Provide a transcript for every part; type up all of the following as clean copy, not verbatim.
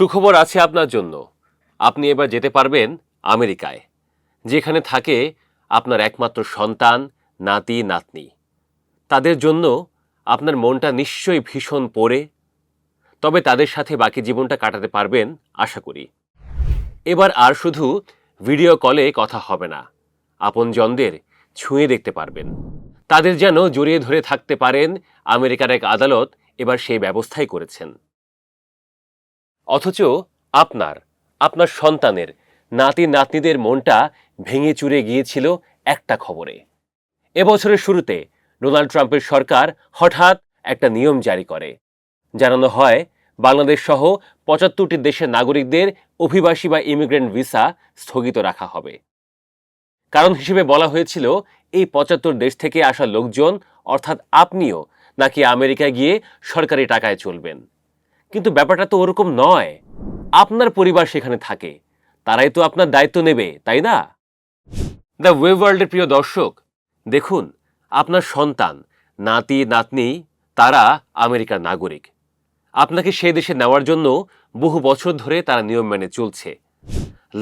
সুখবর আছে আপনার জন্য। আপনি এবার যেতে পারবেন আমেরিকায়, যেখানে থাকে আপনার একমাত্র সন্তান, নাতি নাতনি। তাদের জন্য আপনার মনটা নিশ্চয়ই ভীষণ পোড়ে, তবে তাদের সাথে বাকি জীবনটা কাটাতে পারবেন আশা করি। এবার আর শুধু ভিডিও কলে কথা হবে না, আপনজনদের ছুঁয়ে দেখতে পারবেন। তাদের যেন জড়িয়ে ধরে থাকতে পারেন আমেরিকার এক আদালত এবার সেই ব্যবস্থাই করেছেন। অথচ আপনার সন্তানের, নাতি নাতনিদের মনটা ভেঙে চুরে গিয়েছিল একটা খবরে। এবছরের শুরুতে ডোনাল্ড ট্রাম্পের সরকার হঠাৎ একটা নিয়ম জারি করে। জানানো হয় বাংলাদেশ সহ ৭৫টি দেশের নাগরিকদের অভিবাসী বা ইমিগ্রেন্ট ভিসা স্থগিত রাখা হবে। কারণ হিসেবে বলা হয়েছিল এই ৭৫ দেশ থেকে আসা লোকজন, অর্থাৎ আপনিও নাকি আমেরিকায় গিয়ে সরকারি টাকায় চলবেন। কিন্তু ব্যাপারটা তো ওরকম নয়। আপনার পরিবার সেখানে থাকে, তারাই তো আপনার দায়িত্ব নেবে, তাই না? দ্য ওয়েব ওয়ার্ল্ডের প্রিয় দর্শক, দেখুন, আপনার সন্তান, নাতি নাতনি তারা আমেরিকার নাগরিক। আপনাকে সেই দেশে নেওয়ার জন্য বহু বছর ধরে তারা নিয়ম মেনে চলছে।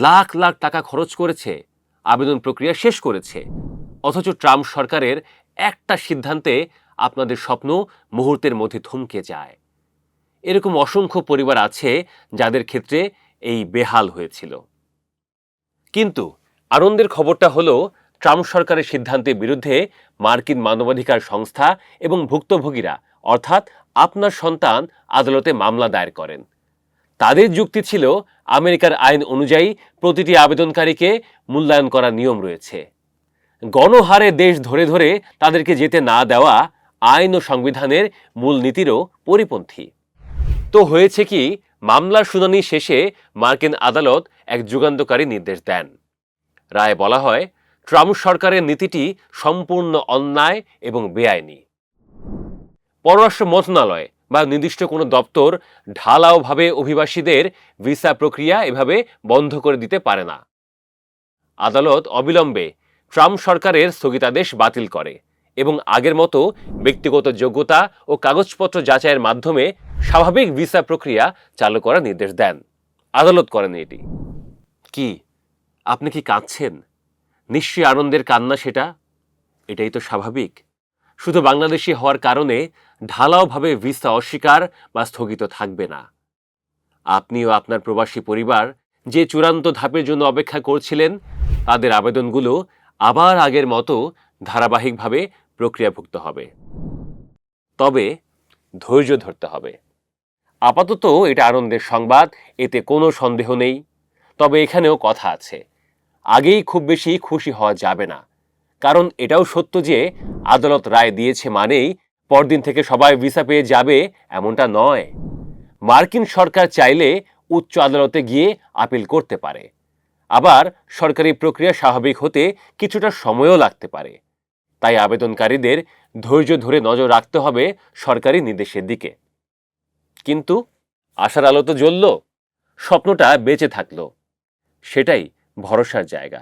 লাখ লাখ টাকা খরচ করেছে, আবেদন প্রক্রিয়া শেষ করেছে। অথচ ট্রাম্প সরকারের একটা সিদ্ধান্তে আপনাদের স্বপ্ন মুহূর্তের মধ্যে থমকে যায়। এরকম অসংখ্য পরিবার আছে যাদের ক্ষেত্রে এই বেহাল হয়েছিল। কিন্তু আনন্দের খবরটা হলো, ট্রাম্প সরকারের সিদ্ধান্তের বিরুদ্ধে মার্কিন মানবাধিকার সংস্থা এবং ভুক্তভোগীরা, অর্থাৎ আপনার সন্তান, আদালতে মামলা দায়ের করেন। তাদের যুক্তি ছিল, আমেরিকার আইন অনুযায়ী প্রতিটি আবেদনকারীকে মূল্যায়ন করার নিয়ম রয়েছে। গণহারে দেশ ধরে ধরে তাদেরকে যেতে না দেওয়া আইন ও সংবিধানের মূলনীতিরও পরিপন্থী। তো হয়েছে কি, মামলার শুনানি শেষে মার্কিন আদালত এক যুগান্তকারী নির্দেশ দেন। রায়ে বলা হয়, ট্রাম্প সরকারের নীতিটি সম্পূর্ণ অন্যায় এবং বেআইনি। পররাষ্ট্র মন্ত্রণালয় বা নির্দিষ্ট কোনো দপ্তর ঢালাওভাবে অভিবাসীদের ভিসা প্রক্রিয়া এভাবে বন্ধ করে দিতে পারে না। আদালত অবিলম্বে ট্রাম্প সরকারের স্থগিতাদেশ বাতিল করে এবং আগের মতো ব্যক্তিগত যোগ্যতা ও কাগজপত্র যাচাইয়ের মাধ্যমে স্বাভাবিক ভিসা প্রক্রিয়া চালু করার নির্দেশ দেন। আদালত করেন এটি। কি আপনি কি কাঁদছেন? নিশ্চয়ই আনন্দের কান্না সেটা। এটাই তো স্বাভাবিক। শুধু বাংলাদেশি হওয়ার কারণে ঢালাওভাবে ভিসা অস্বীকার বা স্থগিত থাকবে না। আপনিও আপনার প্রবাসী পরিবার যে চূড়ান্ত ধাপের জন্য অপেক্ষা করছিলেন, তাদের আবেদনগুলো আবার আগের মতো ধারাবাহিকভাবে প্রক্রিয়াভুক্ত হবে। তবে ধৈর্য ধরতে হবে। আপাতত এটা আনন্দের সংবাদ, এতে কোনো সন্দেহ নেই। তবে এখানেও কথা আছে, আগেই খুব বেশি খুশি হওয়া যাবে না। কারণ এটাও সত্য যে আদালত রায় দিয়েছে মানেই পরদিন থেকে সবাই ভিসা পেয়ে যাবে এমনটা নয়। মার্কিন সরকার চাইলে উচ্চ আদালতে গিয়ে আপিল করতে পারে। আবার সরকারি প্রক্রিয়া স্বাভাবিক হতে কিছুটা সময়ও লাগতে পারে। তাই আবেদনকারীদের ধৈর্য ধরে নজর রাখতে হবে সরকারি নির্দেশের দিকে। কিন্তু আশার আলো তো জ্বলল, স্বপ্নটা বেঁচে থাকলো, সেটাই ভরসার জায়গা।